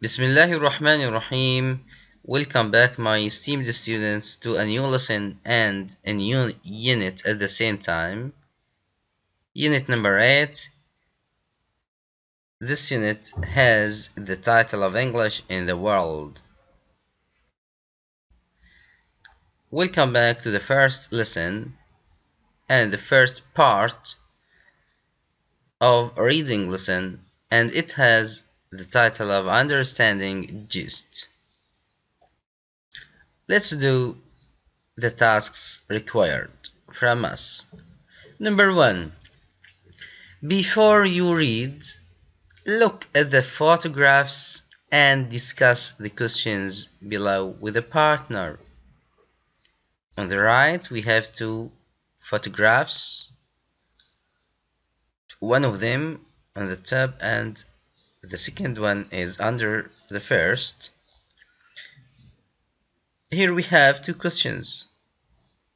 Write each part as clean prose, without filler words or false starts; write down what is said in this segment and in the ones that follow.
Bismillahirrahmanirrahim. Welcome back, my esteemed students, to a new lesson and a new unit at the same time. Unit number 8. This unit has the title of English in the World. Welcome back to the first lesson and the first part of reading lesson, and it has the title of Understanding Gist. Let's do the tasks required from us. Number 1. Before you read, look at the photographs and discuss the questions below with a partner. On the right, we have 2 photographs. One of them on the top and the second one is under the first. Here we have 2 questions.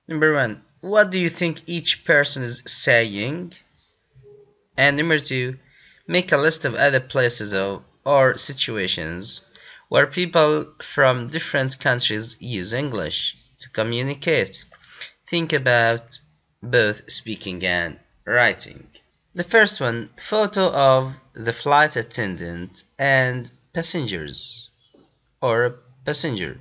Number 1, what do you think each person is saying? And number 2, make a list of other places or situations where people from different countries use English to communicate. Think about both speaking and writing. The first one, photo of the flight attendant and passengers, or a passenger.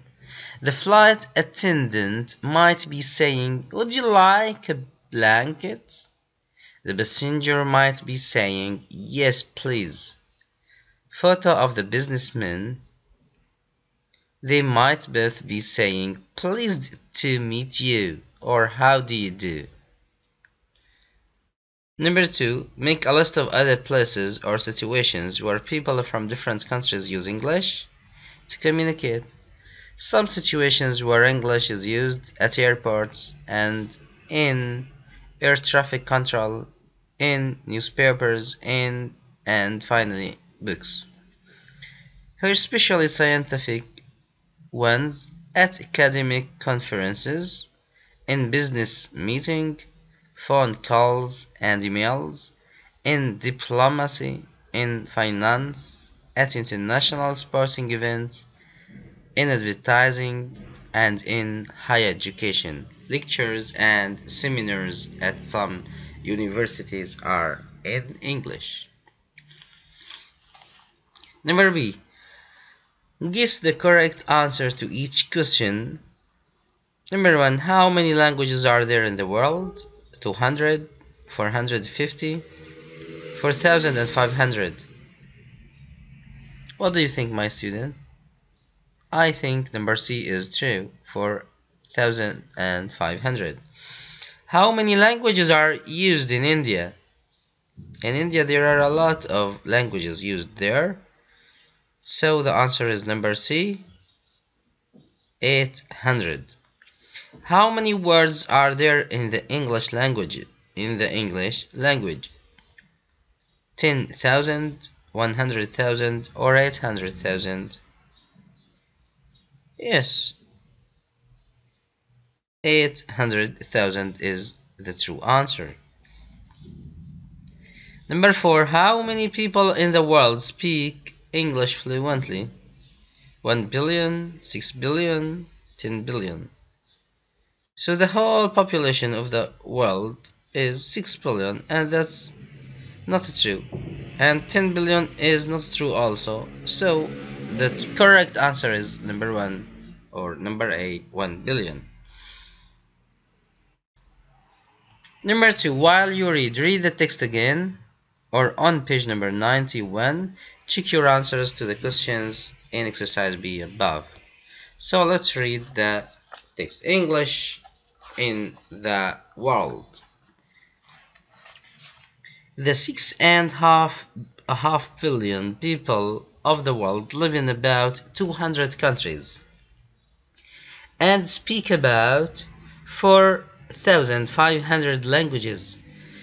The flight attendant might be saying, "Would you like a blanket?" The passenger might be saying, "Yes, please." Photo of the businessman. They might both be saying, "Pleased to meet you," or "How do you do?" Number 2, make a list of other places or situations where people from different countries use English to communicate. Some situations where English is used at airports and in air traffic control, in newspapers, and finally books. Here especially scientific ones at academic conferences, in business meeting, phone calls and emails, in diplomacy, in finance, at international sporting events, in advertising, and in higher education. Lectures and seminars at some universities are in English. Number B. Guess the correct answer to each question. Number 1. How many languages are there in the world? 200, 450, 4,500. What do you think, my student? I think number C is true, 4,500. How many languages are used in India? In India there are a lot of languages used there. So the answer is number C, 800. How many words are there in the English language? 10,000, 100,000, or 800,000? Yes, 800,000 is the true answer. Number 4, how many people in the world speak English fluently? 1 billion, 6 billion, 10 billion. So the whole population of the world is 6 billion, and that's not true. And 10 billion is not true also. So the correct answer is number 1, or number A, 1 billion. Number 2, while you read the text again, or on page number 91, check your answers to the questions in exercise B above. So let's read the text. English in the world. The 6.5 billion people of the world live in about 200 countries and speak about 4,500 languages.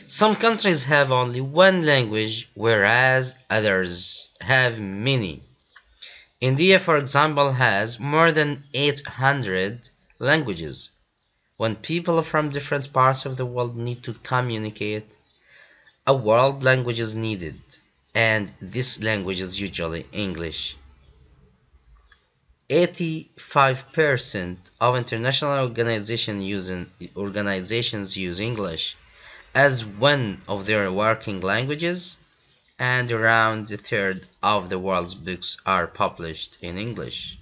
Some countries have only one language, whereas others have many. India, for example, has more than 800 languages. When people from different parts of the world need to communicate, a world language is needed, and this language is usually English. 85% of international organizations use English as one of their working languages, and around a third of the world's books are published in English.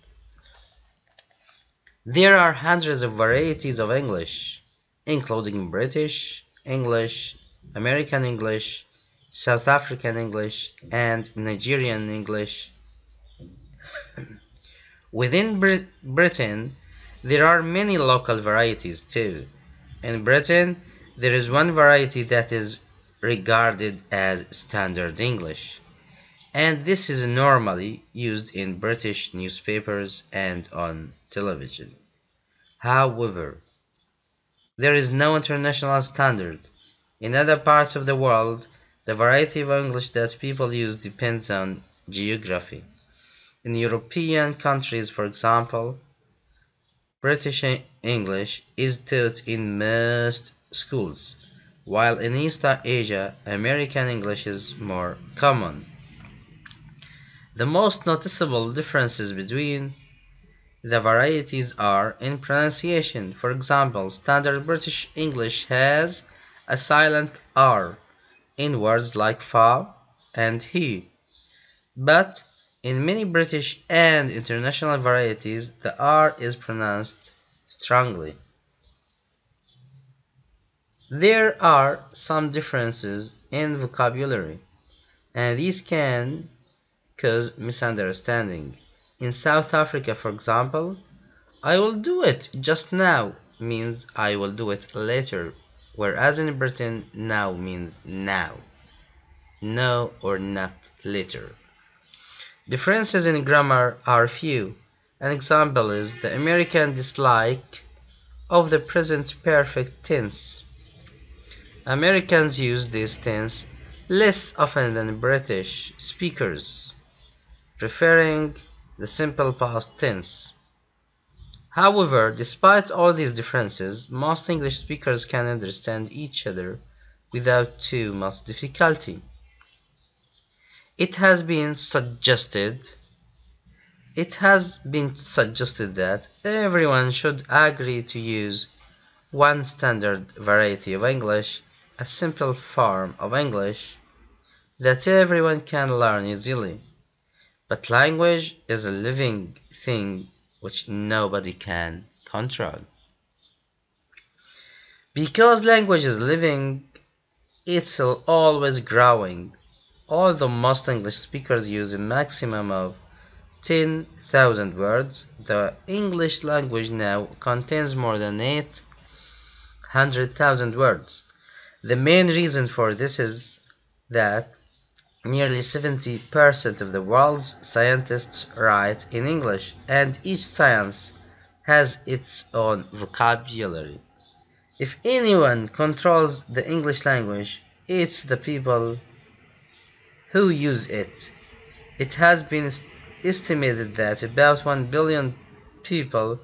There are hundreds of varieties of English, including British English, American English, South African English, and Nigerian English. Within Britain, there are many local varieties too. In Britain, there is one variety that is regarded as Standard English, and this is normally used in British newspapers and on television. However, there is no international standard. In other parts of the world, the variety of English that people use depends on geography. In European countries, for example, British English is taught in most schools, while in East Asia, American English is more common. The most noticeable differences between the varieties are in pronunciation. For example, Standard British English has a silent R in words like fa and he, but in many British and international varieties, the R is pronounced strongly. There are some differences in vocabulary, and these can cause misunderstanding. In South Africa, for example, I will do it just now means I will do it later, whereas in Britain, now means now. No or not later. Differences in grammar are few. An example is the American dislike of the present perfect tense. Americans use this tense less often than British speakers, preferring the simple past tense. However, despite all these differences, most English speakers can understand each other without too much difficulty. It has been suggested that everyone should agree to use one standard variety of English, a simple form of English that everyone can learn easily. But language is a living thing which nobody can control. Because language is living, it's always growing. Although most English speakers use a maximum of 10,000 words, the English language now contains more than 800,000 words. The main reason for this is that nearly 70% of the world's scientists write in English, and each science has its own vocabulary. If anyone controls the English language, it's the people who use it. It has been estimated that about 1 billion people,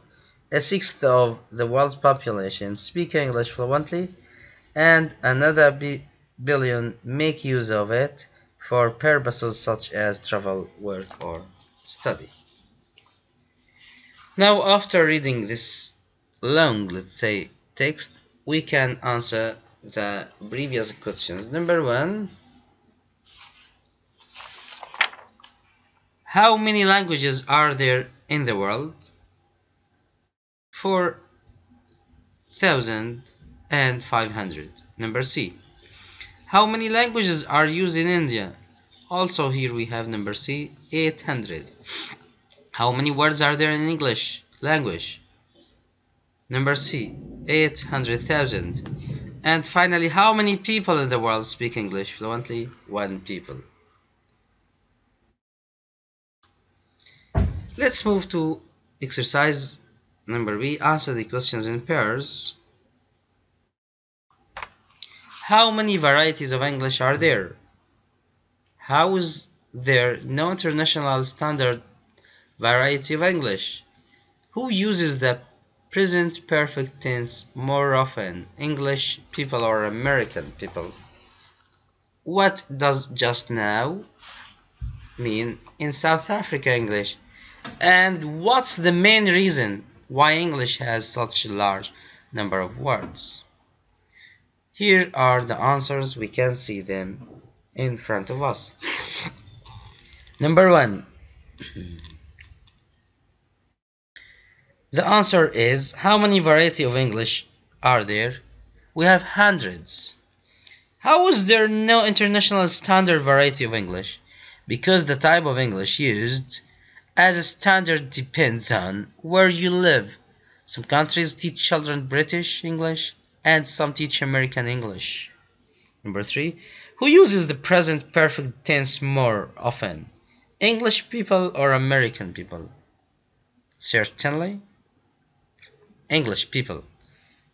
a sixth of the world's population, speak English fluently, and another billion make use of it for purposes such as travel, work, or study. Now, after reading this long, let's say, text, we can answer the previous questions. Number 1. How many languages are there in the world? 4,500. Number C. How many languages are used in India? Also here we have number C, 800. How many words are there in English language? Number C, 800,000. And finally, how many people in the world speak English fluently? 1 people. Let's move to exercise number B. Answer the questions in pairs. How many varieties of English are there? How is there no international standard variety of English? Who uses the present perfect tense more often, English people or American people? What does just now mean in South Africa English? And what's the main reason why English has such a large number of words? Here are the answers. We can see them in front of us. Number 1. The answer is, how many variety of English are there? We have hundreds. How is there no international standard variety of English? Because the type of English used as a standard depends on where you live. Some countries teach children British English and some teach American English. Number 3. Who uses the present perfect tense more often? English people or American people? Certainly English people.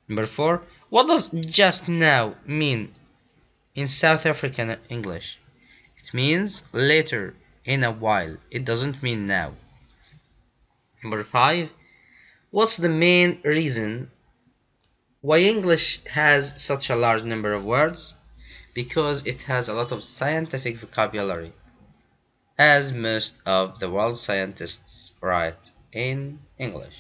Number 4. What does just now mean in South African English? It means later, in a while. It doesn't mean now. Number 5. What's the main reason why English has such a large number of words? Because it has a lot of scientific vocabulary, as most of the world's scientists write in English.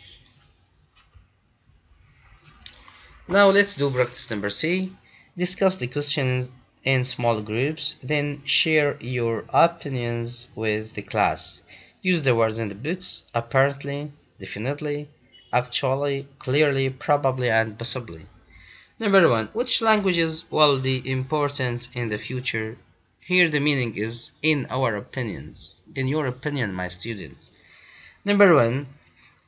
Now let's do practice number C. Discuss the questions in small groups, then share your opinions with the class. Use the words in the books: apparently, definitely, actually, clearly, probably, and possibly. Number 1. Which languages will be important in the future? Here the meaning is in our opinions. In your opinion, my students. Number 1.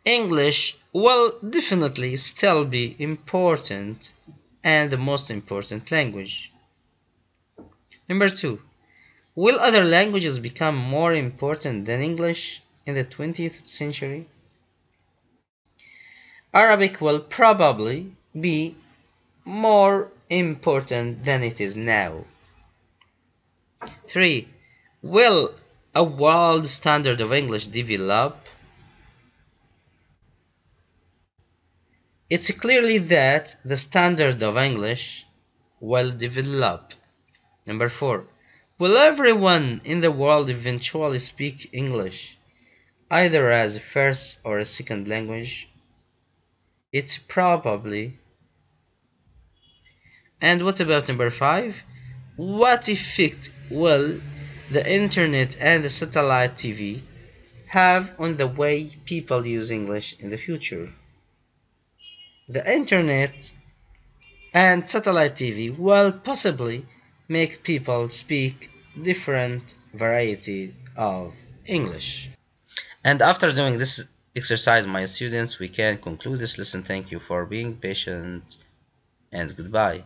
English will definitely still be important and the most important language. Number 2. Will other languages become more important than English in the 20th century? Arabic will probably be more important than it is now. 3. Will a world standard of English develop? It's clearly that the standard of English will develop. Number 4. Will everyone in the world eventually speak English, either as a first or a second language? It's probably. And what about number 5? What effect will the internet and the satellite TV have on the way people use English in the future? The internet and satellite TV will possibly make people speak different variety of English. And after doing this exercise, my students, we can conclude this lesson. Thank you for being patient and goodbye.